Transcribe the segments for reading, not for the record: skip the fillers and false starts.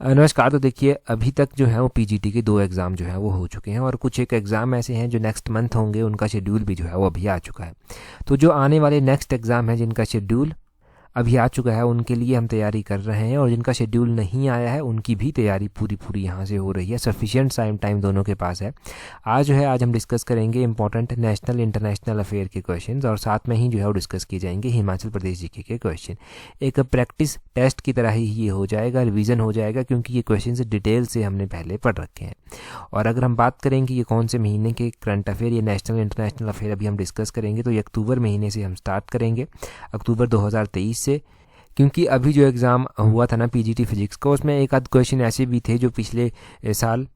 नमस्कार। तो देखिए अभी तक जो है वो पीजीटी के 2 एग्ज़ाम जो है वो हो चुके हैं और कुछ एक एग्ज़ाम ऐसे हैं जो नेक्स्ट मंथ होंगे, उनका शेड्यूल भी जो है वो अभी आ चुका है। तो जो आने वाले नेक्स्ट एग्ज़ाम है जिनका शेड्यूल अभी आ चुका है उनके लिए हम तैयारी कर रहे हैं, और जिनका शेड्यूल नहीं आया है उनकी भी तैयारी पूरी यहाँ से हो रही है। सफिशिएंट टाइम दोनों के पास है। आज हम डिस्कस करेंगे इंपॉर्टेंट नेशनल इंटरनेशनल अफेयर के क्वेश्चंस, और साथ में ही जो है वो डिस्कस किए जाएंगे हिमाचल प्रदेश जीके के क्वेश्चन। एक प्रैक्टिस टेस्ट की तरह ही ये हो जाएगा, रिवीजन हो जाएगा, क्योंकि ये क्वेश्चन डिटेल से हमने पहले पढ़ रखे हैं। और अगर हम बात करें कि ये कौन से महीने के करंट अफेयर या नेशनल इंटरनेशनल अफेयर अभी हम डिस्कस करेंगे, तो ये अक्टूबर महीने से हम स्टार्ट करेंगे, अक्टूबर 2023 से। क्योंकि अभी जो एग्ज़ाम हुआ था ना पीजीटी फिजिक्स का, उसमें एक आध क्वेश्चन ऐसे भी थे जो पिछले साल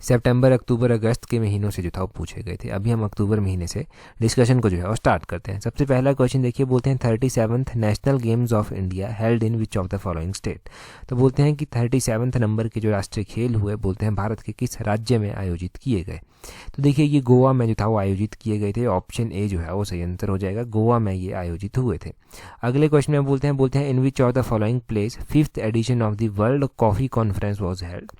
सितंबर अक्टूबर अगस्त के महीनों से जो था वो पूछे गए थे। अभी हम अक्टूबर महीने से डिस्कशन को जो है वो स्टार्ट करते हैं। सबसे पहला क्वेश्चन देखिए, बोलते हैं 37th national games of India held in which of the following state. तो बोलते हैं कि 37वें नंबर के जो राष्ट्रीय खेल हुए, बोलते हैं भारत के किस राज्य में आयोजित किए गए। तो देखिए ये गोवा में जो था वो आयोजित किए गए थे। ऑप्शन ए जो है वो सही आंसर हो जाएगा, गोवा में ये आयोजित हुए थे। अगले क्वेश्चन में बोलते हैं in which of the following place 5th edition of the world coffee conference was held.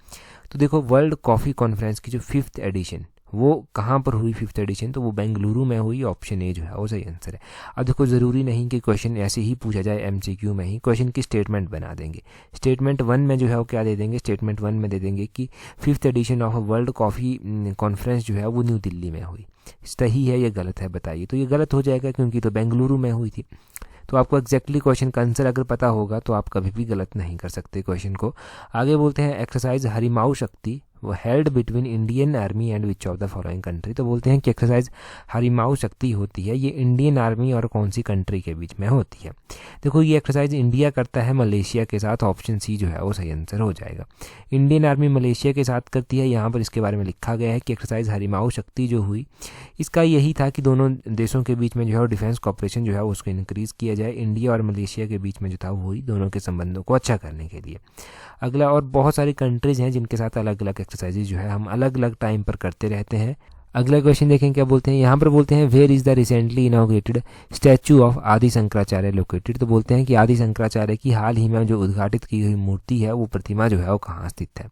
तो देखो वर्ल्ड कॉफ़ी कॉन्फ्रेंस की जो 5th एडिशन वो कहाँ पर हुई 5th एडिशन, तो वो बेंगलुरु में हुई। ऑप्शन ए जो है वो सही आंसर है। अब देखो ज़रूरी नहीं कि क्वेश्चन ऐसे ही पूछा जाए एमसीक्यू में ही, क्वेश्चन की स्टेटमेंट बना देंगे। स्टेटमेंट 1 में जो है वो क्या दे देंगे, स्टेटमेंट 1 में दे देंगे कि 5th edition of world coffee conference जो है वो न्यू दिल्ली में हुई। सही है या गलत है बताइए। तो ये गलत हो जाएगा क्योंकि तो बेंगलुरु में हुई थी। तो आपको एग्जैक्टली क्वेश्चन का आंसर अगर पता होगा तो आप कभी भी गलत नहीं कर सकते क्वेश्चन को। आगे बोलते हैं एक्सरसाइज हरिमाऊ शक्ति वो held between Indian army and which of the following country. तो बोलते हैं कि एक्सरसाइज हरिमाऊ शक्ति होती है, ये इंडियन आर्मी और कौन सी कंट्री के बीच में होती है। देखो ये एक्सरसाइज इंडिया करता है मलेशिया के साथ। ऑप्शन सी जो है वो सही आंसर हो जाएगा। इंडियन आर्मी मलेशिया के साथ करती है। यहाँ पर इसके बारे में लिखा गया है कि एक्सरसाइज हरिमाऊ शक्ति जो हुई इसका यही था कि दोनों देशों के बीच में जो है डिफेंस कॉपरेशन जो है उसको इंक्रीज़ किया जाए। इंडिया और मलेशिया के बीच में जो था वो हुई दोनों के संबंधों को अच्छा करने के लिए। अगला, और बहुत सारी कंट्रीज़ हैं जिनके साथ अलग अलग एक्सरसाइजेज जो है हम अलग अलग टाइम पर करते रहते हैं। अगला क्वेश्चन देखें क्या बोलते हैं। यहाँ पर बोलते हैं where is the recently inaugurated statue of Adi Shankaracharya located. तो बोलते हैं कि आदि शंकराचार्य की हाल ही में जो उद्घाटित की हुई मूर्ति है वो प्रतिमा जो है वो कहाँ स्थित है।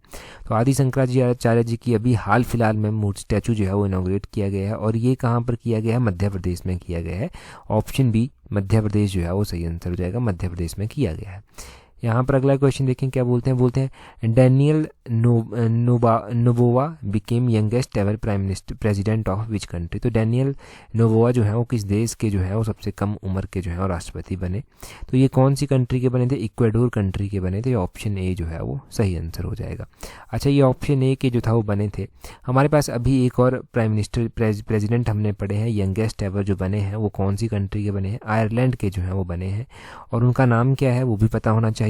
तो आदि शंकराचार्य जी की अभी हाल फिलहाल में मूर्ति स्टैचू जो है वो इनॉग्रेट किया गया है, और ये कहाँ पर किया गया है, मध्य प्रदेश में किया गया है। ऑप्शन बी मध्य प्रदेश जो है वो सही आंसर हो जाएगा, मध्य प्रदेश में किया गया है। यहाँ पर अगला क्वेश्चन देखें क्या बोलते हैं Daniel Noboa became youngest ever prime minister president of which country. तो डैनियल नोबोवा जो है वो किस देश के जो है वो सबसे कम उम्र के जो है वो राष्ट्रपति बने। तो ये कौन सी कंट्री के बने थे, इक्वाडोर कंट्री के बने थे। ऑप्शन ए जो है वो सही आंसर हो जाएगा। अच्छा, ये ऑप्शन ए के जो था वो बने थे। हमारे पास अभी एक और प्राइम मिनिस्टर प्रेसिडेंट हमने पढ़े हैं यंगेस्ट एवर जो बने हैं, वो कौन सी कंट्री के बने हैं, आयरलैंड के जो है वो बने हैं, और उनका नाम क्या है वो भी पता होना चाहिए।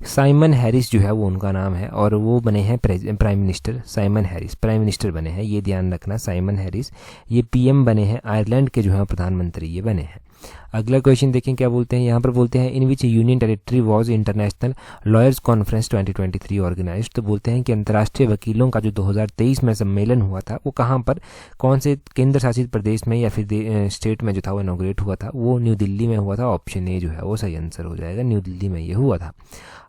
साइमन हैरिस जो है वो उनका नाम है, और वो बने हैं prime minister. Simon Harris prime minister बने हैं, ये ध्यान रखना। साइमन हैरिस ये पीएम बने हैं, आयरलैंड के जो है प्रधानमंत्री ये बने हैं। अगला क्वेश्चन देखें क्या बोलते हैं। यहाँ पर बोलते हैं in which union territory was international lawyers conference 2023 organised. तो बोलते हैं कि अंतर्राष्ट्रीय वकीलों का जो 2023 में सम्मेलन हुआ था वो कहाँ पर, कौन से केंद्र शासित प्रदेश में या फिर स्टेट में जो था वो इनॉग्रेट हुआ था। वो न्यू दिल्ली में हुआ था। ऑप्शन ए जो है वो सही आंसर हो जाएगा, न्यू दिल्ली में ये हुआ था।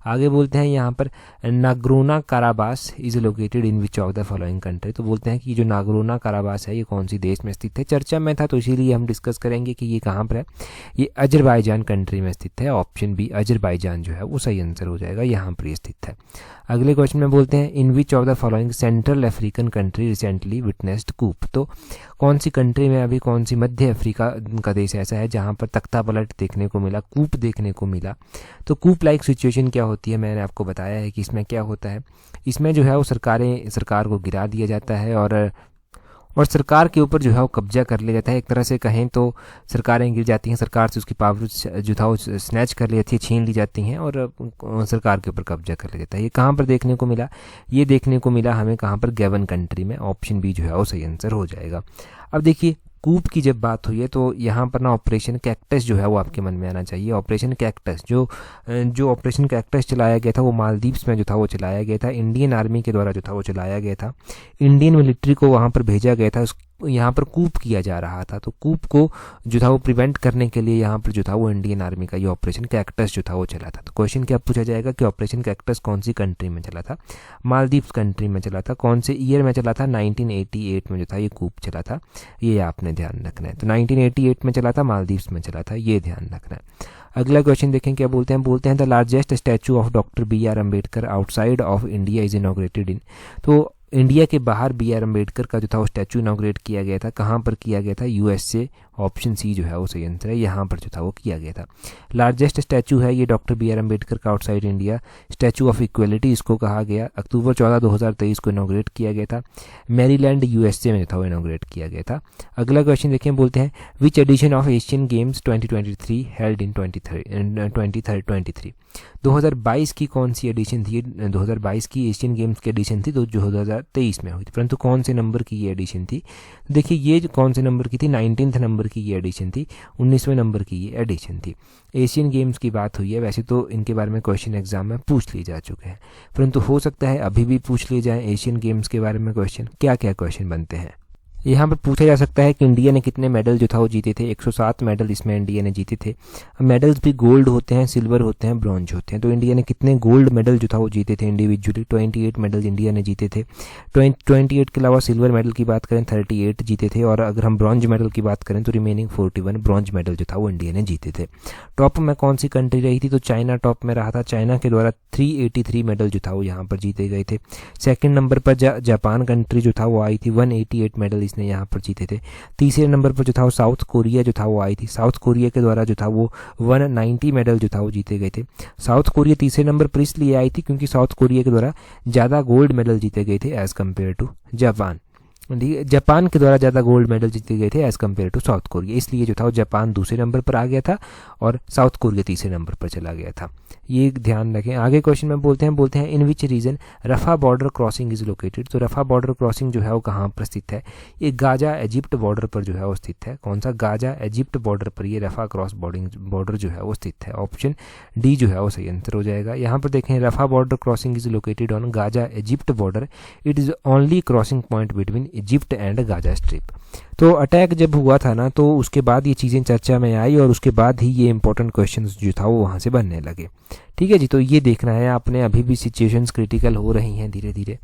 आगे बोलते हैं यहाँ पर Nagorno Karabakh is located in which of the following country. तो बोलते हैं कि जो नागरोना काराबास है ये कौन सी देश में स्थित है। चर्चा में था तो इसीलिए हम डिस्कस करेंगे कि ये कहाँ पर है। ये अजरबैजान कंट्री में स्थित है। ऑप्शन बी अजरबैजान जो है वो सही आंसर हो जाएगा, यहाँ पर ये स्थित है। अगले क्वेश्चन में बोलते हैं in which of the following central African country recently witnessed coup. तो कौन सी कंट्री में अभी, कौन सी मध्य अफ्रीका का देश ऐसा है जहाँ पर तख्ता पलट देखने को मिला, कूप देखने को मिला। तो कूप लाइक सिचुएशन क्या होती है, मैंने आपको बताया है कि इसमें क्या होता है। इसमें जो है वो सरकार को गिरा दिया जाता है, और सरकार के ऊपर जो है वो कब्जा कर लिया जाता है। एक तरह से कहें तो सरकारें गिर जाती हैं, सरकार से उसकी पावर जो था वो स्नैच कर ली जाती है, छीन ली जाती हैं, और सरकार के ऊपर कब्जा कर लिया जाता है। ये कहाँ पर देखने को मिला, ये देखने को मिला हमें कहाँ पर, गैबन कंट्री में। ऑप्शन बी जो है वो सही आंसर हो जाएगा। अब देखिए कूप की जब बात हुई है तो यहाँ पर ना ऑपरेशन कैक्टस जो है वो आपके मन में आना चाहिए। ऑपरेशन कैक्टस जो ऑपरेशन कैक्टस चलाया गया था वो मालदीव्स में जो था वो चलाया गया था। इंडियन आर्मी के द्वारा जो था वो चलाया गया था। इंडियन मिलिट्री को वहाँ पर भेजा गया था यहाँ पर कूप किया जा रहा था। तो कूप को जो था वो प्रिवेंट करने के लिए यहाँ पर जो था वो इंडियन आर्मी का ये ऑपरेशन कैक्टस जो था वो चला था। तो क्वेश्चन क्या पूछा जाएगा कि ऑपरेशन कैक्टस कौन सी कंट्री में चला था? मालदीव्स कंट्री में चला था। कौन से ईयर में चला था? 1988 में जो था ये कूप चला था, ये आपने ध्यान रखना है। तो 1988 में चला था, मालदीव्स में चला था, ये ध्यान रखना है। अगला क्वेश्चन देखें क्या बोलते हैं the largest statue of doctor B R. Ambedkar outside of India is inaugurated in. तो इंडिया के बाहर बी.आर. अम्बेडकर का जो था वो स्टैचू इनॉग्रेट किया गया था। कहाँ पर किया गया था? यूएसए। ऑप्शन सी जो है वो सही आंसर है, यहाँ पर जो था वो किया गया था। लार्जेस्ट स्टैचू है ये डॉक्टर बी.आर. अम्बेडकर का outside India, statue of equality इसको कहा गया। अक्टूबर 14, 2023 को इनॉग्रेट किया गया था। मैरीलैंड यूएसए में जो था वो इनॉग्रेट किया गया था। अगला क्वेश्चन देखें, बोलते हैं which edition of Asian games 2023 held in 2023। 2022 की कौन सी एडिशन थी? 2022 की एशियन गेम्स की एडिशन थी, तो 2023 में हुई थी, परंतु कौन से नंबर की ये एडिशन थी? देखिए ये कौन से नंबर की थी? 19th नंबर की ये एडिशन थी, 19वें नंबर की ये एडिशन थी। एशियन गेम्स की बात हुई है, वैसे तो इनके बारे में क्वेश्चन एग्जाम में पूछ लिए जा चुके हैं, परंतु हो सकता है अभी भी पूछ लिए जाएं एशियन गेम्स के बारे में क्वेश्चन। क्या क्या क्वेश्चन बनते हैं? यहाँ पर पूछा जा सकता है कि इंडिया ने कितने मेडल जो था वो जीते थे। 107 मेडल इसमें इंडिया ने जीते थे। मेडल्स भी गोल्ड होते हैं, सिल्वर होते हैं, ब्रॉन्ज होते हैं। तो इंडिया ने कितने गोल्ड मेडल जो था वो जीते थे इंडिविजुअली? 28 मेडल इंडिया ने जीते थे। 28 के अलावा सिल्वर मेडल की बात करें 38 जीते थे, और अगर हम ब्रॉन्ज मेडल की बात करें तो रिमेनिंग 41 ब्रॉन्ज मेडल जो था वो इंडिया ने जीते थे। टॉप में कौन सी कंट्री रही थी? तो चाइना टॉप में रहा था। चाइना के द्वारा 383 मेडल जो था वो यहाँ पर जीते गए थे। सेकेंड नंबर पर जापान कंट्री जो था वो आई थी, 188 मेडल इसने यहाँ पर जीते थे। तीसरे नंबर पर जो था वो साउथ कोरिया जो था वो आई थी। साउथ कोरिया के द्वारा जो था वो 190 मेडल जो था वो जीते गए थे। साउथ कोरिया तीसरे नंबर पर इसलिए आई थी क्योंकि साउथ कोरिया के द्वारा ज़्यादा गोल्ड मेडल जीते गए थे as compared to Japan. Japan के द्वारा ज़्यादा गोल्ड मेडल जीते गए थे as compared to South Korea, इसलिए जो था वो जापान दूसरे नंबर पर आ गया था और साउथ कोरिया तीसरे नंबर पर चला गया था। ये ध्यान रखें। आगे क्वेश्चन में बोलते हैं in which region Rafah border crossing is located. तो रफा बॉर्डर क्रॉसिंग जो है वो कहाँ पर स्थित है? ये गाजा इजिप्ट बॉर्डर पर जो है वो स्थित है। कौन सा? गाजा इजिप्ट बॉर्डर पर ये रफा क्रॉस बॉर्डर जो है वो स्थित है। ऑप्शन डी जो है वो सही आंसर हो जाएगा। यहाँ पर देखें, Rafah border crossing is located on Gaza Egypt border, it is only crossing point between Egypt and Gaza strip. तो अटैक जब हुआ था ना, तो उसके बाद ये चीज़ें चर्चा में आई और उसके बाद ही ये इंपॉर्टेंट क्वेश्चंस जो था वो वहाँ से बनने लगे। ठीक है जी, तो ये देखना है आपने, अभी भी सिचुएशंस क्रिटिकल हो रही हैं धीरे धीरे,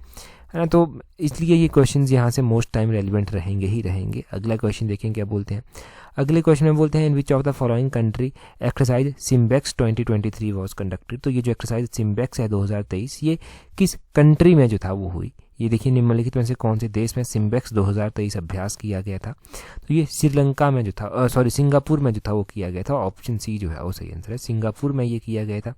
है ना, तो इसलिए ये क्वेश्चंस यहाँ से मोस्ट टाइम रेलिवेंट रहेंगे ही रहेंगे। अगला क्वेश्चन देखें क्या बोलते हैं। अगले क्वेश्चन में बोलते हैं in which of the following country exercise SIMBEX 2023 was conducted. तो ये जो एक्सरसाइज सिम्बेक्स है 2023, ये किस कंट्री में जो था वो हुई? ये देखिए निम्नलिखित में से कौन से देश में सिम्बेक्स 2023 अभ्यास किया गया था? तो ये श्रीलंका में जो था, सिंगापुर में जो था वो किया गया था। ऑप्शन सी जो है वो सही आंसर है, सिंगापुर में ये किया गया था।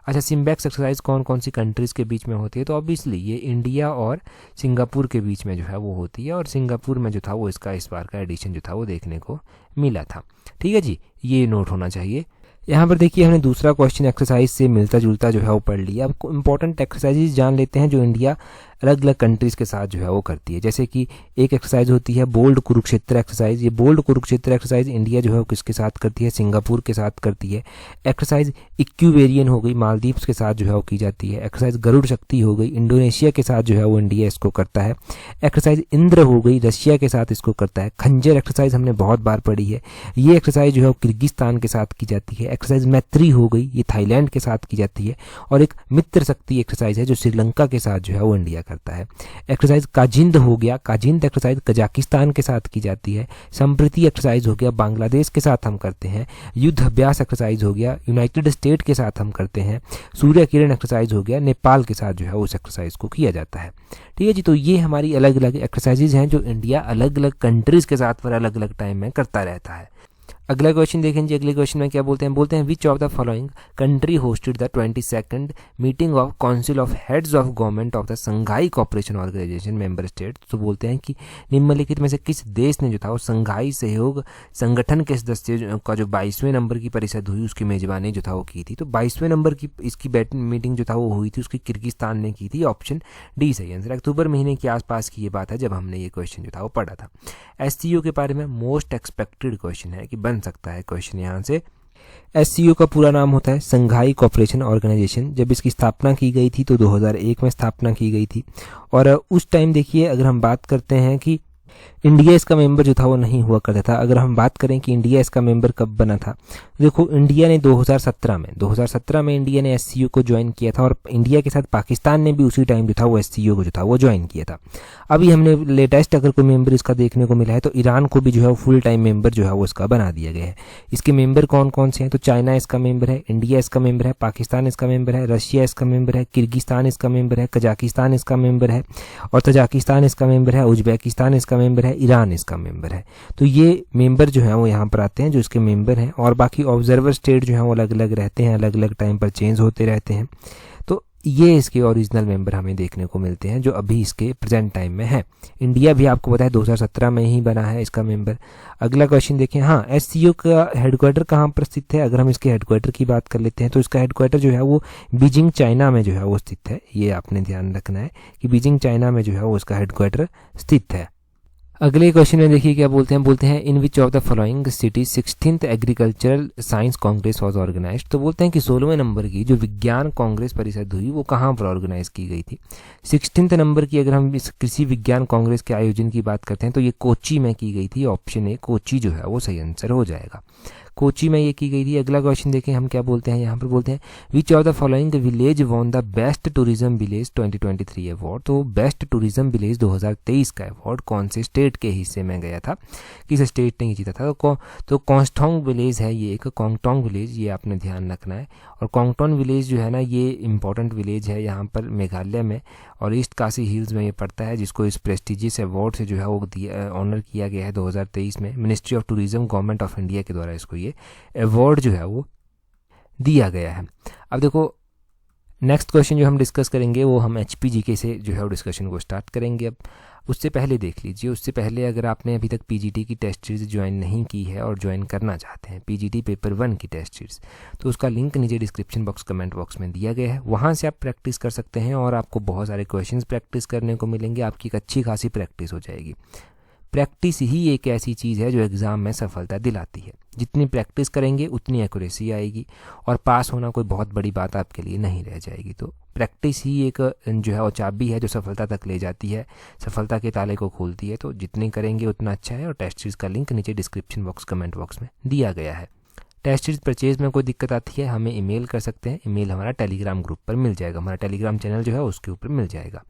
अच्छा, सिम्बेक्स एक्सरसाइज कौन कौन सी कंट्रीज़ के बीच में होती है? तो ऑब्वियसली ये इंडिया और सिंगापुर के बीच में जो है वो होती है, और सिंगापुर में जो था वो इसका इस बार का एडिशन जो था वो देखने को मिला था। ठीक है जी, ये नोट होना चाहिए। यहाँ पर देखिए हमने दूसरा क्वेश्चन एक्सरसाइज से मिलता जुलता जो है वो पढ़ लिया। अब इंपॉर्टेंट एक्सरसाइजेज जान लेते हैं जो इंडिया अलग अलग कंट्रीज़ के साथ जो है वो करती है। जैसे कि एक एक्सरसाइज होती है बोल्ड कुरुक्षेत्र एक्सरसाइज। ये बोल्ड कुरुक्षेत्र एक्सरसाइज इंडिया जो है वो किसके साथ करती है? सिंगापुर के साथ करती है। एक्सरसाइज इक्यूवेरियन हो गई, मालदीव्स के साथ जो है वो की जाती है। एक्सरसाइज गरुड़ शक्ति हो गई, इंडोनेशिया के साथ जो है वो इंडिया इसको करता है। एक्सरसाइज इंद्र हो गई, रशिया के साथ इसको करता है। खंजर एक्सरसाइज हमने बहुत बार पढ़ी है, ये एक्सरसाइज जो है वो किर्गिस्तान के साथ की जाती है। एक्सरसाइज मैत्री हो गई, ये थाईलैंड के साथ की जाती है। और एक मित्र शक्ति एक्सरसाइज है जो श्रीलंका के साथ जो है वो इंडिया करता है। एक्सरसाइज काजिंद हो गया, काजिंद एक्सरसाइज कजाकिस्तान के साथ की जाती है। संप्रीति एक्सरसाइज हो गया, बांग्लादेश के साथ हम करते हैं। युद्ध अभ्यास एक्सरसाइज हो गया, यूनाइटेड स्टेट के साथ हम करते हैं। सूर्य किरण एक्सरसाइज हो गया, नेपाल के साथ जो है उस एक्सरसाइज को किया जाता है। ठीक है जी, तो ये हमारी अलग अलग एक्सरसाइजेज हैं जो इंडिया अलग अलग कंट्रीज़ के साथ पर अलग अलग टाइम में करता रहता है। अगला क्वेश्चन देखें जी। अगले क्वेश्चन में क्या बोलते हैं which of the following country hosted the 22nd meeting of council of heads of government of the Shanghai cooperation organisation member state. तो बोलते हैं कि निम्नलिखित में से किस देश ने जो था वो संघाई सहयोग संगठन के सदस्य का जो 22वें नंबर की परिषद हुई उसकी मेजबानी जो था वो की थी। तो 22वें नंबर की इसकी मीटिंग जो था वो हुई थी, उसकी किर्गिस्तान ने की थी। ऑप्शन डी सही आंसर। अक्टूबर महीने के आसपास की ये बात है जब हमने ये क्वेश्चन जो था वो पढ़ा था। SCO के बारे में मोस्ट एक्सपेक्टेड क्वेश्चन है कि बन सकता है क्वेश्चन यहाँ से। SCO का पूरा नाम होता है संघाई कोऑपरेशन ऑर्गेनाइजेशन। जब इसकी स्थापना की गई थी तो 2001 में स्थापना की गई थी। और उस टाइम देखिए अगर हम बात करते हैं कि इंडिया इसका मेंबर जो था वो नहीं हुआ करता था। अगर हम बात करें कि इंडिया इसका मेंबर कब बना था, देखो इंडिया ने 2017 में इंडिया ने एससीओ को ज्वाइन किया था, और इंडिया के साथ पाकिस्तान ने भी उसी टाइम जो था वो एससीओ को जो था वो ज्वाइन किया था। अभी हमने लेटेस्ट अगर कोई मेंबर इसका देखने को मिला है तो ईरान को भी जो है वो फुल टाइम मेंबर जो है वो इसका बना दिया गया है। इसके मेंबर कौन कौन से हैं, तो चाइना इसका मेंबर है, इंडिया इसका मेंबर है, पाकिस्तान इसका मेंबर है, रशिया इसका मेंबर है, किर्गिस्तान इसका मेंबर है, कजाकिस्तान इसका मेंबर है, और तजाकिस्तान इसका मेंबर है, उज्बेकिस्तान इसका मेंबर है, ईरान इसका मेंबर है। तो ये मेंबर जो है वो यहाँ पर आते हैं जो इसके मेंबर हैं, और बाकी ऑब्जर्वर स्टेट जो है वो अलग अलग रहते हैं, अलग अलग टाइम पर चेंज होते रहते हैं। तो ये इसके ओरिजिनल मेंबर हमें देखने को मिलते हैं जो अभी इसके प्रेजेंट टाइम में है। इंडिया भी आपको पता है 2017 में ही बना है इसका मेंबर। अगला क्वेश्चन देखें, हाँ एससीओ का हेडक्वार्टर कहाँ पर स्थित है। अगर हम इसके हेडक्वार्टर की बात कर लेते हैं तो इसका हेडक्वार्टर जो है वो बीजिंग चाइना में जो है वो स्थित है। ये आपने ध्यान रखना है कि बीजिंग चाइना में जो है वो इसका हेडक्वार्टर स्थित है। अगले क्वेश्चन में देखिए क्या बोलते हैं in which of the following city 16th agricultural science congress was organised. तो बोलते हैं कि 16वें नंबर की जो विज्ञान कांग्रेस परिषद हुई वो कहाँ पर ऑर्गेनाइज की गई थी। 16th नंबर की अगर हम इस कृषि विज्ञान कांग्रेस के आयोजन की बात करते हैं तो ये कोच्चि में की गई थी। ऑप्शन ए कोच्चि जो है वो सही आंसर हो जाएगा, कोच्चि में ये की गई थी। अगला क्वेश्चन देखें हम क्या बोलते हैं, यहाँ पर बोलते हैं which of the following village won the best tourism village 2023 award. तो बेस्ट टूरिज्म विलेज 2023 का अवार्ड कौन से स्टेट के हिस्से में गया था, किस स्टेट ने जीता था। तो कोंगटोंग विलेज है ये एक, कोंगटोंग विलेज, ये आपने ध्यान रखना है। और कोंगटोंग विलेज जो है ना ये इंपॉर्टेंट विलेज है यहाँ पर मेघालय में, और ईस्ट काशी हिल्स में ये पड़ता है, जिसको इस प्रेस्टिजियस अवार्ड से जो है वो ऑनर किया गया है 2023 में। Ministry of tourism government of India के द्वारा इसको ये अवार्ड जो है वो दिया गया है। अब देखो नेक्स्ट क्वेश्चन जो हम डिस्कस करेंगे वो हम HPGK से जो है वो डिस्कशन को स्टार्ट करेंगे। अब उससे पहले देख लीजिए, उससे पहले अगर आपने अभी तक PGT की टेस्ट सीरीज ज्वाइन नहीं की है और ज्वाइन करना चाहते हैं PGT पेपर 1 की टेस्ट सीरीज, तो उसका लिंक नीचे डिस्क्रिप्शन बॉक्स कमेंट बॉक्स में दिया गया है, वहाँ से आप प्रैक्टिस कर सकते हैं और आपको बहुत सारे क्वेश्चंस प्रैक्टिस करने को मिलेंगे। आपकी एक अच्छी खासी प्रैक्टिस हो जाएगी। प्रैक्टिस ही एक ऐसी चीज़ है जो एग्ज़ाम में सफलता दिलाती है। जितनी प्रैक्टिस करेंगे उतनी एक्यूरेसी आएगी और पास होना कोई बहुत बड़ी बात आपके लिए नहीं रह जाएगी। तो प्रैक्टिस ही एक जो है वो चाबी है जो सफलता तक ले जाती है, सफलता के ताले को खोलती है। तो जितनी करेंगे उतना अच्छा है। और टेस्ट सीरीज का लिंक नीचे डिस्क्रिप्शन बॉक्स कमेंट बॉक्स में दिया गया है। टेस्ट सीरीज परचेज में कोई दिक्कत आती है हमें ईमेल कर सकते हैं। ईमेल हमारा टेलीग्राम ग्रुप पर मिल जाएगा, हमारा टेलीग्राम चैनल जो है उसके ऊपर मिल जाएगा।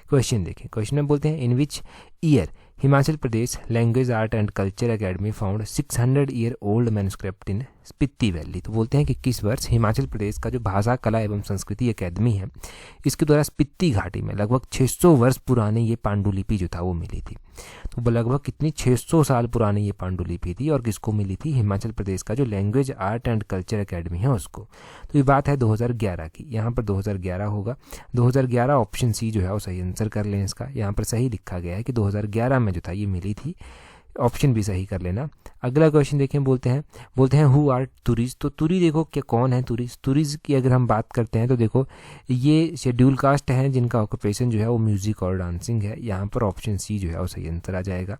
क्वेश्चन देखें, क्वेश्चन में बोलते हैं in which year Himachal Pradesh Language Art and Culture Academy found 600 year old manuscript in Spiti Valley. तो बोलते हैं कि किस वर्ष हिमाचल प्रदेश का जो भाषा कला एवं संस्कृति अकेदमी है इसके द्वारा स्पीति घाटी में लगभग 600 वर्ष पुरानी ये पांडुलिपि जो था वो मिली थी। तो लगभग कितनी 600 साल पुरानी ये पांडुलिपि थी और किसको मिली थी, हिमाचल प्रदेश का जो language Art and Culture academy है उसको। तो ये बात है 2011 की, यहाँ पर 2011 होगा। 2011 ऑप्शन सी जो है वो सही आंसर कर लें इसका। यहाँ पर सही लिखा गया है कि 2011 में जो था ये मिली थी, ऑप्शन भी सही कर लेना। अगला क्वेश्चन देखें, बोलते हैं हु आर तुरीज। तो तुरी देखो क्या कौन है तुरीज। तुरीज की अगर हम बात करते हैं तो देखो ये शेड्यूल कास्ट है जिनका ऑक्यूपेशन जो है वो म्यूजिक और डांसिंग है। यहाँ पर ऑप्शन सी जो है वो सही आंसर आ जाएगा।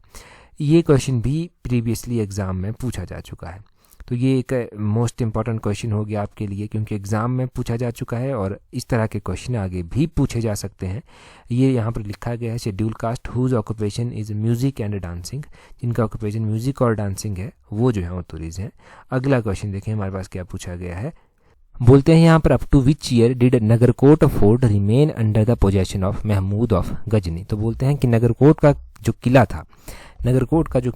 ये क्वेश्चन भी प्रीवियसली एग्जाम में पूछा जा चुका है। तो ये एक मोस्ट इंपॉर्टेंट क्वेश्चन हो गया आपके लिए क्योंकि एग्ज़ाम में पूछा जा चुका है और इस तरह के क्वेश्चन आगे भी पूछे जा सकते हैं। ये यहाँ पर लिखा गया है schedule caste whose occupation is music and dancing, जिनका ऑक्यूपेशन म्यूज़िक और डांसिंग है वो जो है वो तुरीज हैं। अगला क्वेश्चन देखें हमारे पास क्या पूछा गया है। बोलते हैं यहाँ पर up to which year did Nagarkot fort remain under the possession of Mahmud of Ghazni. तो बोलते हैं कि नगरकोट का जो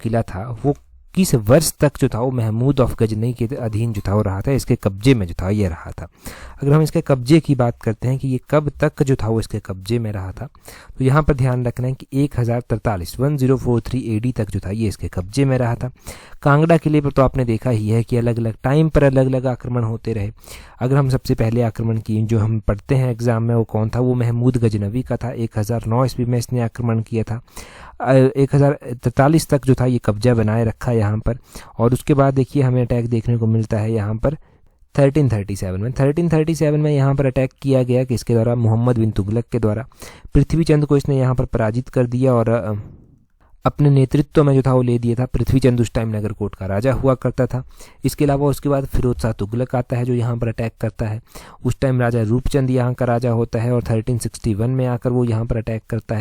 किला था वो किस वर्ष तक जो था वो महमूद ऑफ गजनी के अधीन जो था वो रहा था, इसके कब्जे में जो था ये रहा था। अगर हम इसके कब्जे की बात करते हैं कि ये कब तक जो था वो इसके कब्जे में रहा था, तो यहाँ पर ध्यान रखना है कि 1043 AD तक जो था ये इसके कब्जे में रहा था। कांगड़ा किले पर तो आपने देखा ही है कि अलग अलग टाइम पर अलग अलग आक्रमण होते रहे। अगर हम सबसे पहले आक्रमण की जो हम पढ़ते हैं एग्जाम में वो कौन था, वो महमूद गजनवी का था। 1009 ईस्वी में इसने आक्रमण किया था। 1043 तक जो था ये कब्जा बनाए रखा यहाँ पर। और उसके बाद देखिए हमें अटैक देखने को मिलता है यहाँ पर 1337 में यहाँ पर अटैक किया गया किसके द्वारा, मोहम्मद बिन तुगलक के द्वारा। पृथ्वी चंद को इसने यहाँ पर पराजित कर दिया और अपने नेतृत्व में जो था वो ले दिया था। पृथ्वी चंद उस टाइम नगरकोट का राजा हुआ करता था। इसके अलावा उसके बाद फिरोज शाह तुगलक आता है जो यहाँ पर अटैक करता है। उस टाइम राजा रूपचंद यहाँ का राजा होता है और 1361 में आकर वो यहाँ पर अटैक करता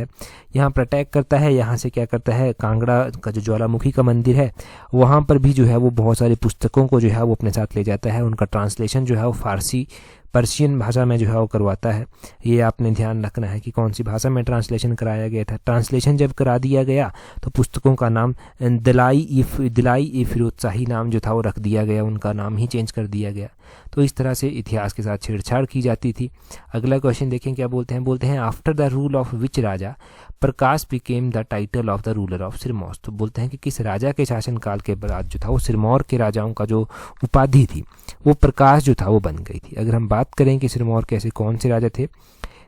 है। यहाँ से क्या करता है, कांगड़ा का जो ज्वालामुखी का मंदिर है वहाँ पर भी जो है वो बहुत सारी पुस्तकों को जो है वो अपने साथ ले जाता है। उनका ट्रांसलेशन जो है वो फारसी पर्शियन भाषा में जो है वो करवाता है। ये आपने ध्यान रखना है कि कौन सी भाषा में ट्रांसलेशन कराया गया था। ट्रांसलेशन जब करा दिया गया तो पुस्तकों का नाम दिलाई ए फिरोज शाही नाम जो था वो रख दिया गया, उनका नाम ही चेंज कर दिया गया। तो इस तरह से इतिहास के साथ छेड़छाड़ की जाती थी। अगला क्वेश्चन देखें क्या बोलते हैं after the rule of which Raja Prakash became the title of the ruler of Sirmaur. तो बोलते हैं कि किस राजा के शासनकाल के बाद जो था वो सिरमौर के राजाओं का जो उपाधि थी वो प्रकाश जो था वो बन गई थी। अगर हम बात करें कि सिरमौर के ऐसे कौन से राजा थे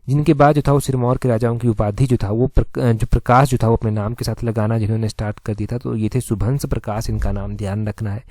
जिनके बाद जो था वो सिरमौर के राजाओं की उपाधि जो था वो जो प्रकाश जो था वो अपने नाम के साथ लगाना जिन्होंने स्टार्ट कर दिया था, तो ये थे सुभंस प्रकाश, इनका नाम ध्यान रखना है।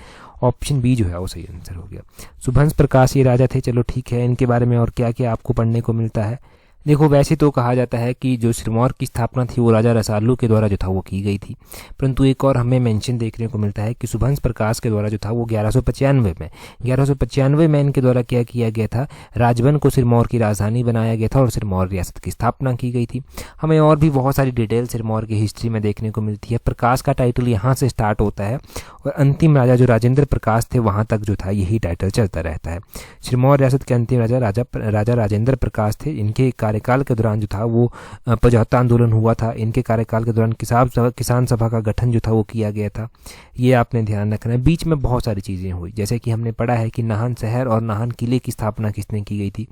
ऑप्शन बी जो है वो सही आंसर हो गया। सुभंस प्रकाश ये राजा थे। चलो ठीक है, इनके बारे में और क्या क्या आपको पढ़ने को मिलता है। देखो वैसे तो कहा जाता है कि जो सिरमौर की स्थापना थी वो राजा रसालू के द्वारा जो था वो की गई थी, परंतु एक और हमें मेंशन देखने को मिलता है कि सुभंस प्रकाश के द्वारा जो था वो 1195 में इनके द्वारा क्या किया गया था, राजबन को सिरमौर की राजधानी बनाया गया था और सिरमौर रियासत की स्थापना की गई थी। हमें और भी बहुत सारी डिटेल सिरमौर की हिस्ट्री में देखने को मिलती है। प्रकाश का टाइटल यहाँ से स्टार्ट होता है और अंतिम राजा जो राजेंद्र प्रकाश थे वहाँ तक जो था यही टाइटल चलता रहता है। सिरमौर रियासत के अंतिम राजा राजेंद्र प्रकाश थे। इनके कार्यकाल के दौरान जो था वो पचहत्तर आंदोलन हुआ था। इनके कार्यकाल के दौरान किसान सभा का गठन जो था वो किया गया था। ये आपने ध्यान रखना है। बीच में बहुत सारी चीज़ें हुई, जैसे कि हमने पढ़ा है कि नाहन शहर और नाहन किले की स्थापना किसने की थी,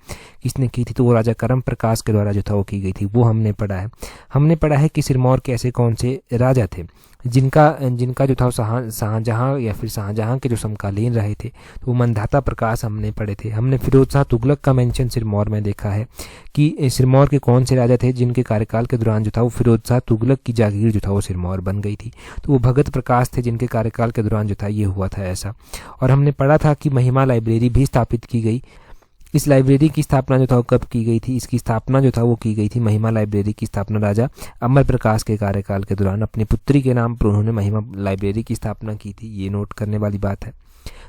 तो वो राजा करम प्रकाश के द्वारा जो था वो की गई थी, वो हमने पढ़ा है। हमने पढ़ा है कि सिरमौर के ऐसे कौन से राजा थे जिनका जो था शाहजहां या फिर शाहजहां के जो समकालीन रहे थे, तो वो मंधाता प्रकाश हमने पढ़े थे। हमने फिरोज शाह तुगलक का मेंशन सिरमौर में देखा है कि सिरमौर के कौन से राजा थे जिनके कार्यकाल के दौरान जो था वो फिरोज शाह तुगलक की जागीर जो था वो सिरमौर बन गई थी, तो वो भगत प्रकाश थे जिनके कार्यकाल के दौरान जो था ये हुआ था ऐसा। और हमने पढ़ा था कि महिमा लाइब्रेरी भी स्थापित की गई। इस लाइब्रेरी की स्थापना जो था वो कब की गई थी, इसकी स्थापना जो था वो की गई थी, महिमा लाइब्रेरी की स्थापना राजा अमर प्रकाश के कार्यकाल के दौरान। अपनी पुत्री के नाम पर उन्होंने महिमा लाइब्रेरी की स्थापना की थी, ये नोट करने वाली बात है।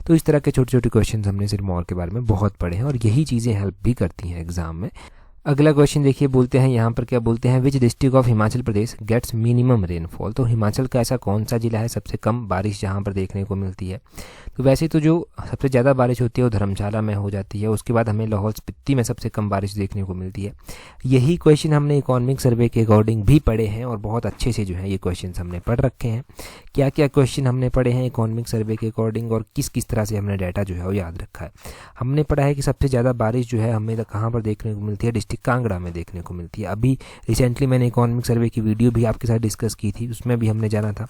तो इस तरह के छोटे छोटे क्वेश्चन हमने सिरमौर के बारे में बहुत पढ़े हैं और यही चीज़ें हेल्प भी करती हैं एग्जाम में। अगला क्वेश्चन देखिए, बोलते हैं यहाँ पर क्या बोलते हैं, which district of Himachal Pradesh gets minimum rainfall. तो हिमाचल का ऐसा कौन सा जिला है सबसे कम बारिश जहाँ पर देखने को मिलती है। तो वैसे तो जो सबसे ज़्यादा बारिश होती है वो धर्मशाला में हो जाती है, उसके बाद हमें लाहौल स्पीति में सबसे कम बारिश देखने को मिलती है। यही क्वेश्चन हमने इकोनॉमिक सर्वे के अकॉर्डिंग भी पढ़े हैं और बहुत अच्छे से जो है ये क्वेश्चन हमने पढ़ रखे हैं। क्या क्या क्वेश्चन हमने पढ़े हैं इकोनॉमिक सर्वे के अकॉर्डिंग और किस किस तरह से हमने डाटा जो है वो याद रखा है। हमने पढ़ा है कि सबसे ज़्यादा बारिश जो है हमें कहाँ पर देखने को मिलती है, डिस्ट्रिक्ट कांगड़ा में देखने को मिलती है। अभी रिसेंटली मैंने इकोनॉमिक सर्वे की वीडियो भी आपके साथ डिस्कस की थी, उसमें भी हमने जाना था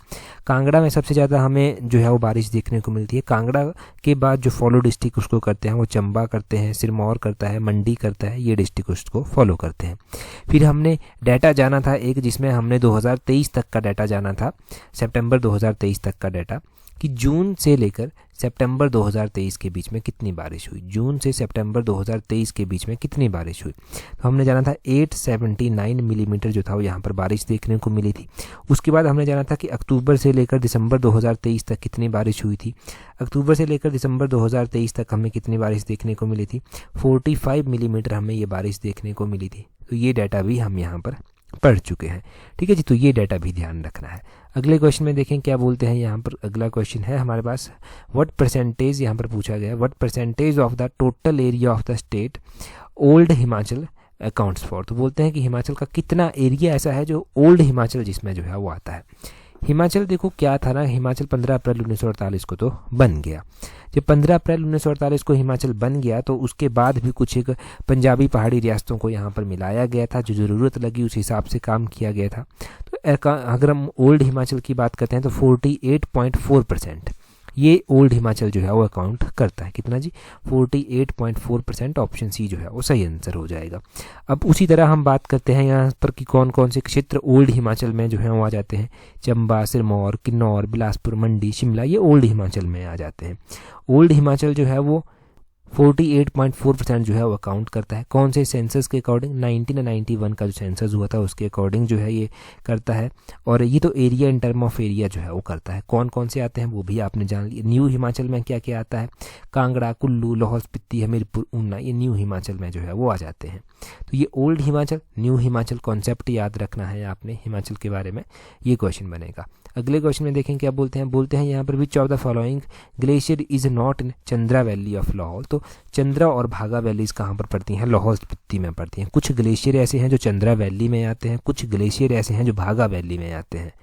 कांगड़ा में सबसे ज़्यादा हमें जो है वो बारिश देखने को मिलती है। कांगड़ा के बाद जो फॉलो डिस्ट्रिक्ट उसको करते हैं वो चंबा करते हैं, सिरमौर करता है, मंडी करता है, ये डिस्ट्रिक्ट उसको फॉलो करते हैं। फिर हमने डाटा जाना था एक, जिसमें हमने 2023 तक का डाटा जाना था, सितंबर 2023 तक का डाटा, कि जून से लेकर सितंबर 2023 के बीच में कितनी बारिश हुई। जून से सितंबर 2023 के बीच में कितनी बारिश हुई, तो हमने जाना था 879 मिलीमीटर जो था वो यहाँ पर बारिश देखने को मिली थी। उसके बाद हमने जाना था कि अक्टूबर से लेकर दिसंबर 2023 तक कितनी बारिश हुई थी। अक्टूबर से लेकर दिसंबर 2023 तक हमें कितनी बारिश देखने को मिली थी, 45 मिलीमीटर हमें ये बारिश देखने को मिली थी। तो ये डाटा भी हम यहाँ पर पढ़ चुके हैं, ठीक है जी। तो ये डाटा भी ध्यान रखना है। अगले क्वेश्चन में देखें क्या बोलते हैं यहाँ पर। अगला क्वेश्चन है हमारे पास, व्हाट परसेंटेज यहाँ पर पूछा गया है, what percentage of the total area of the state old Himachal accounts for. तो बोलते हैं कि हिमाचल का कितना एरिया ऐसा है जो ओल्ड हिमाचल जिसमें जो है वो आता है। हिमाचल देखो क्या था ना, हिमाचल 15 अप्रैल 1948 को तो बन गया। जब 15 अप्रैल 1948 को हिमाचल बन गया तो उसके बाद भी कुछ एक पंजाबी पहाड़ी रियासतों को यहाँ पर मिलाया गया था, जो ज़रूरत लगी उस हिसाब से काम किया गया था। तो अगर हम ओल्ड हिमाचल की बात करते हैं तो 48.4% ये ओल्ड हिमाचल जो है वो अकाउंट करता है। कितना जी, 48.4%। ऑप्शन सी जो है वो सही आंसर हो जाएगा। अब उसी तरह हम बात करते हैं यहाँ पर कि कौन कौन से क्षेत्र ओल्ड हिमाचल में जो है वो आ जाते हैं। चंबा, सिरमौर, किन्नौर, बिलासपुर, मंडी, शिमला, ये ओल्ड हिमाचल में आ जाते हैं। ओल्ड हिमाचल जो है वो 48.4% जो है वो अकाउंट करता है। कौन से सेंसस के अकॉर्डिंग? 1991 का जो सेंसस हुआ था उसके अकॉर्डिंग जो है ये करता है। और ये तो area in term of area जो है वो करता है। कौन कौन से आते हैं वो भी आपने जान लिया। न्यू हिमाचल में क्या क्या आता है? कांगड़ा, कुल्लू, लाहौल स्पीति, हमीरपुर, ऊना, ये न्यू हिमाचल में जो है वो आ जाते हैं। तो ये old Himachal, new Himachal concept याद रखना है आपने हिमाचल के बारे में, ये क्वेश्चन बनेगा। अगले क्वेश्चन में देखें क्या बोलते हैं यहाँ पर विच of the following glacier is not in Chandra valley of Lahaul. तो चंद्रा और भागा वैलीज कहाँ पर पड़ती हैं? लाहौल स्पीति में पड़ती हैं। कुछ ग्लेशियर ऐसे हैं जो चंद्रा वैली में आते हैं, कुछ ग्लेशियर ऐसे हैं जो भागा वैली में आते हैं।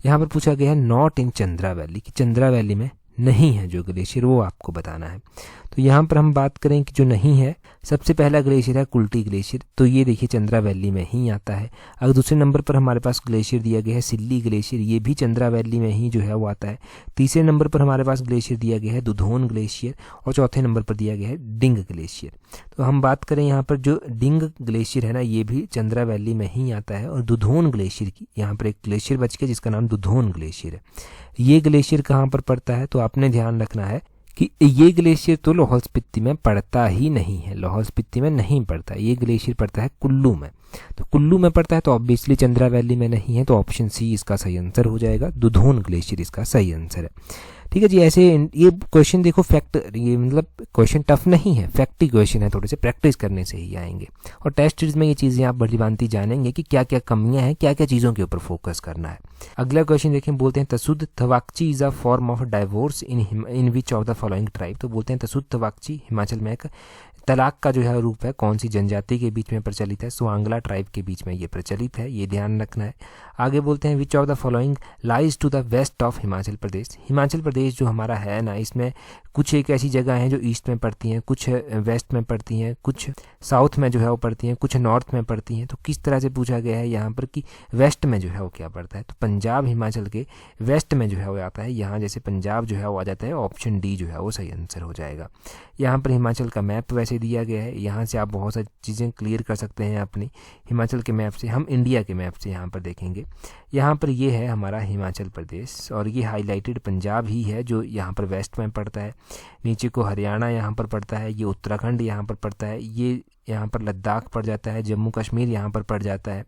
यहाँ पर पूछा गया है नॉट इन चंद्रा वैली, कि चंद्रा वैली में नहीं है जो ग्लेशियर, वो आपको बताना है। तो यहाँ पर हम बात करें कि जो नहीं है, सबसे पहला ग्लेशियर है कुल्टी ग्लेशियर, तो ये देखिए चंद्रा वैली में ही आता है। अगर दूसरे नंबर पर हमारे पास ग्लेशियर दिया गया है सिल्ली ग्लेशियर, ये भी चंद्रा वैली में ही जो है वो आता है। तीसरे नंबर पर हमारे पास ग्लेशियर दिया गया है दुधोन ग्लेशियर, और चौथे नंबर पर दिया गया है डिंग ग्लेशियर। तो हम बात करें यहाँ पर जो डिंग ग्लेशियर है ना, ये भी चंद्रा वैली में ही आता है। और दुधोन ग्लेशियर की यहाँ पर एक ग्लेशियर बच गया जिसका नाम दुधोन ग्लेशियर है। ये ग्लेशियर कहाँ पर पड़ता है? तो आपने ध्यान रखना है कि ये ग्लेशियर तो लाहौल स्पीति में पड़ता ही नहीं है, लाहौल स्पीति में नहीं पड़ता। ये ग्लेशियर पड़ता है कुल्लू में। तो कुल्लू में पड़ता है तो ऑब्वियसली चंद्रा वैली में नहीं है, तो ऑप्शन सी इसका सही आंसर हो जाएगा। दुधोन ग्लेशियर इसका सही आंसर है। ठीक है जी। ऐसे ये क्वेश्चन देखो फैक्ट, ये मतलब क्वेश्चन टफ नहीं है, फैक्ट ही क्वेश्चन है, थोड़े से प्रैक्टिस करने से ही आएंगे। और टेस्ट सीरीज में ये चीज़ें आप बड़ी भांति जानेंगे कि क्या क्या कमियां हैं, क्या क्या चीज़ों के ऊपर फोकस करना है। अगला क्वेश्चन देखें, बोलते हैं तसुद तवाक्ची is a form of divorce in which of the following tribe. तो बोलते हैं तसुद तवाक्ची हिमाचल में एक तलाक का जो है रूप है, कौन सी जनजाति के बीच में प्रचलित है? स्वांगला ट्राइब के बीच में ये प्रचलित है, ये ध्यान रखना है। आगे बोलते हैं which of the following lies to the west of Himachal Pradesh. Himachal Pradesh जो हमारा है ना, इसमें कुछ एक ऐसी जगह हैं जो ईस्ट में पड़ती हैं, कुछ वेस्ट में पड़ती हैं, कुछ साउथ में जो है वो पड़ती हैं, कुछ नॉर्थ में पड़ती हैं। तो किस तरह से पूछा गया है यहाँ पर कि वेस्ट में जो है वो क्या पड़ता है? तो पंजाब हिमाचल के वेस्ट में जो है वो आता है। यहाँ जैसे पंजाब जो है वो आ जाता है, ऑप्शन डी जो है वो सही आंसर हो जाएगा। यहाँ पर हिमाचल का मैप वैसे दिया गया है, यहाँ से आप बहुत सारी चीज़ें क्लियर कर सकते हैं अपनी हिमाचल के मैप से। हम इंडिया के मैप से यहाँ पर देखेंगे, यहाँ पर ये है हमारा हिमाचल प्रदेश, और ये हाईलाइटेड पंजाब ही है जो यहाँ पर वेस्ट में पड़ता है। नीचे को हरियाणा यहाँ पर पड़ता है, ये उत्तराखंड यहाँ पर पड़ता है, ये यहाँ पर लद्दाख पड़ जाता है, जम्मू कश्मीर यहाँ पर पड़ जाता है,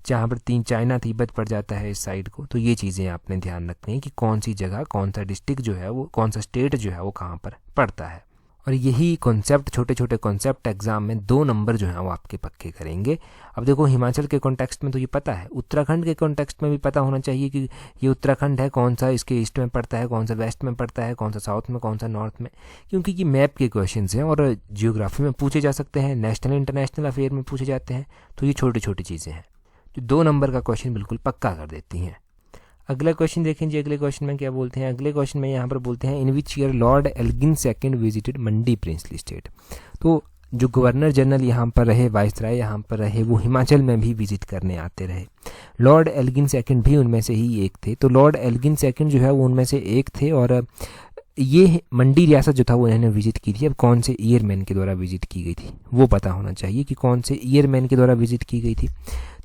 जहाँ पर चाइना तिब्बत पड़ जाता है इस साइड को। तो ये चीज़ें आपने ध्यान रखनी है कि कौन सी जगह, कौन सा डिस्ट्रिक्ट जो है वो, कौन सा स्टेट जो है वो कहाँ पर पड़ता है। और यही कॉन्सेप्ट, छोटे छोटे कॉन्सेप्ट एग्जाम में 2 नंबर जो हैं वो आपके पक्के करेंगे। अब देखो हिमाचल के कॉन्टेक्स्ट में तो ये पता है, उत्तराखंड के कॉन्टेक्स्ट में भी पता होना चाहिए कि ये उत्तराखंड है, कौन सा इसके ईस्ट में पड़ता है, कौन सा वेस्ट में पड़ता है, कौन सा साउथ में, कौन सा नॉर्थ में, क्योंकि ये मैप के क्वेश्चन हैं और जियोग्राफी में पूछे जा सकते हैं, नेशनल इंटरनेशनल अफेयर में पूछे जाते हैं। तो ये छोटी छोटी चीज़ें हैं जो 2 नंबर का क्वेश्चन बिल्कुल पक्का कर देती हैं। अगला क्वेश्चन देखें जी, अगले क्वेश्चन में क्या बोलते हैं? अगले क्वेश्चन में यहाँ पर बोलते हैं in which year Lord Elgin second visited Mandi princely state. तो जो गवर्नर जनरल यहाँ पर रहे, वाइसराय यहाँ पर रहे, वो हिमाचल में भी विजिट करने आते रहे। लॉर्ड एल्गिन सेकंड भी उनमें से ही एक थे। तो लॉर्ड एल्गिन सेकंड जो है वो उनमें से एक थे, और ये मंडी रियासत जो था वो इन्होंने विजिट की थी। अब कौन से ईयरमैन के द्वारा विजिट की गई थी वो पता होना चाहिए कि कौन से ईयरमैन के द्वारा विजिट की गई थी।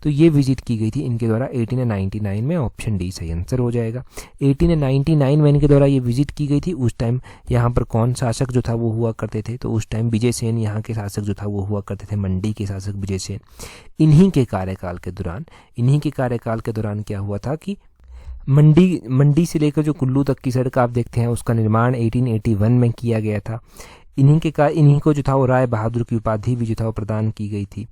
तो ये विजिट की गई थी इनके द्वारा 1899 में, ऑप्शन डी सही आंसर हो जाएगा। 1899 में इनके द्वारा ये विजिट की गई थी। उस टाइम यहाँ पर कौन शासक जो था वो हुआ करते थे? तो उस टाइम विजय सेन यहाँ के शासक जो था वो हुआ करते थे, मंडी के शासक विजय सेन। इन्हीं के कार्यकाल के दौरान क्या हुआ था कि मंडी से लेकर जो कुल्लू तक की सड़क आप देखते हैं उसका निर्माण 1881 में किया गया था। इन्हीं को जो था वो राय बहादुर की उपाधि भी जो था वो प्रदान की गई थी।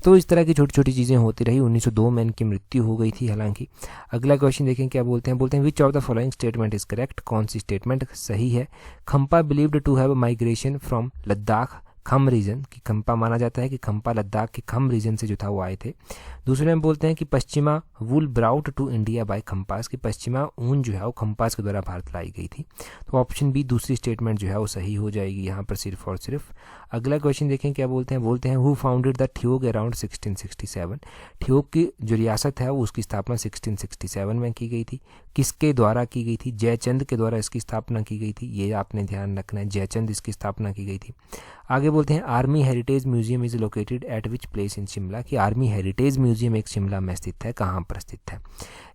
तो इस तरह की छोटी छोटी चीज़ें होती रही। 1902 में इनकी मृत्यु हो गई थी हालांकि। अगला क्वेश्चन देखें क्या बोलते हैं which of the following statement is correct. कौन सी स्टेटमेंट सही है? Khampa believed to have migration from Ladakh Kham region, कि खम्पा माना जाता है कि खम्पा लद्दाख के खम रीजन से जो था वो आए थे। दूसरे में बोलते हैं कि पश्चिमा वूल ब्राउट टू इंडिया बाय खम्पास, की पश्चिमा ऊन जो है वो खम्पास के द्वारा भारत लाई गई थी। तो ऑप्शन बी दूसरी स्टेटमेंट जो है वो सही हो जाएगी यहाँ पर सिर्फ और सिर्फ। अगला क्वेश्चन देखें क्या बोलते हैं who founded the Theog around 1667। Theog की जो रियासत है वो उसकी स्थापना 1667 में की गई थी। किसके द्वारा की गई थी? जयचंद के द्वारा इसकी स्थापना की गई थी, ये आपने ध्यान रखना है, जयचंद इसकी स्थापना की गई थी। आगे बोलते हैं army heritage museum is located at which place in Shimla, कि आर्मी हेरिटेज म्यूजियम एक शिमला में स्थित है, कहाँ पर स्थित है?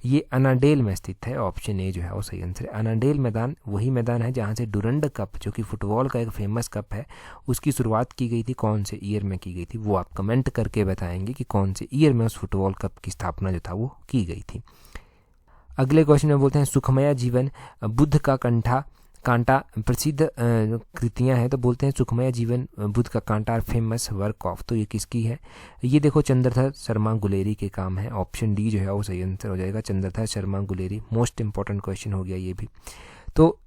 ये अनाडेल में स्थित है। ऑप्शन ए जो है वो सही आंसर है। अनाडेल मैदान वही मैदान है जहाँ से डुरंड कप, जो कि फुटबॉल का एक फेमस कप है, उसकी शुरुआत की गई थी। कौन से ईयर में की गई थी वो आप कमेंट करके बताएंगे कि कौन से ईयर में उस फुटबॉल कप की स्थापना जो था वो की गई थी। अगले क्वेश्चन में बोलते हैं सुखमया जीवन बुद्ध का कांटा प्रसिद्ध कृतियां हैं, तो बोलते हैं सुखमया जीवन बुद्ध का कांटा फेमस वर्क ऑफ, तो ये किसकी है? ये देखो चंद्रधर शर्मा गुलेरी के काम है। ऑप्शन डी जो है वो सही आंसर हो जाएगा, Chandradhar Sharma Guleri. Most important question हो गया ये भी। तो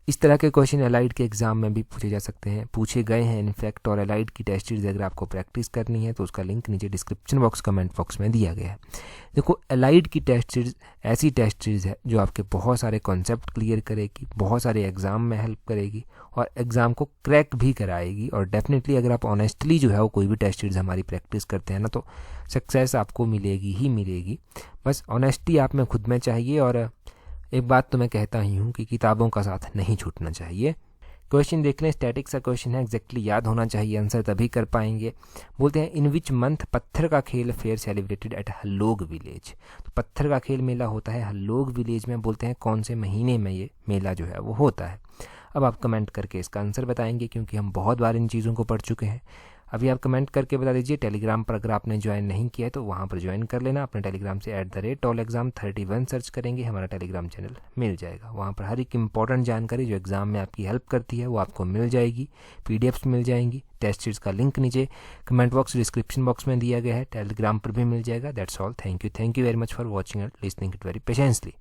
इस तरह के क्वेश्चन एलाइड के एग्जाम में भी पूछे जा सकते हैं, पूछे गए हैं इनफैक्ट। और एलाइड की टेस्ट सीरीज अगर आपको प्रैक्टिस करनी है तो उसका लिंक नीचे डिस्क्रिप्शन बॉक्स कमेंट बॉक्स में दिया गया है। देखो एलाइड की टेस्ट सीरीज ऐसी टेस्ट सीरीज है जो आपके बहुत सारे कॉन्सेप्ट क्लियर करेगी, बहुत सारे एग्जाम में हेल्प करेगी और एग्जाम को क्रैक भी कराएगी। और डेफिनेटली अगर आप ऑनेस्टली जो है वो कोई भी टेस्ट सीरीज हमारी प्रैक्टिस करते हैं ना, तो सक्सेस आपको मिलेगी ही मिलेगी। बस ऑनेस्टी आप में खुद में चाहिए। और एक बात तो मैं कहता ही हूँ कि किताबों का साथ नहीं छूटना चाहिए। क्वेश्चन देख लें, स्टैटिक सा क्वेश्चन है, एग्जैक्टली याद होना चाहिए, आंसर तभी कर पाएंगे। बोलते हैं इन विच मंथ पत्थर का खेल फेयर सेलिब्रेटेड एट हल्लोग विलेज, तो पत्थर का खेल मेला होता है हल्लोग विलेज में। बोलते हैं कौन से महीने में ये मेला जो है वो होता है? अब आप कमेंट करके इसका आंसर बताएंगे, क्योंकि हम बहुत बार इन चीज़ों को पढ़ चुके हैं। अभी आप कमेंट करके बता दीजिए। टेलीग्राम पर अगर आपने ज्वाइन नहीं किया है तो वहाँ पर ज्वाइन कर लेना। अपने टेलीग्राम से @tolexam31 सर्च करेंगे, हमारा टेलीग्राम चैनल मिल जाएगा। वहाँ पर हर एक इंपॉर्टेंट जानकारी जो एग्जाम में आपकी हेल्प करती है वो आपको मिल जाएगी, PDFs मिल जाएंगी। टेस्ट सीरीज का लिंक नीचे कमेंट बॉक्स डिस्क्रिप्शन बॉक्स में दिया गया है, टेलीग्राम पर भी मिल जाएगा। That's all, thank you very much for watching and listening it very patiently.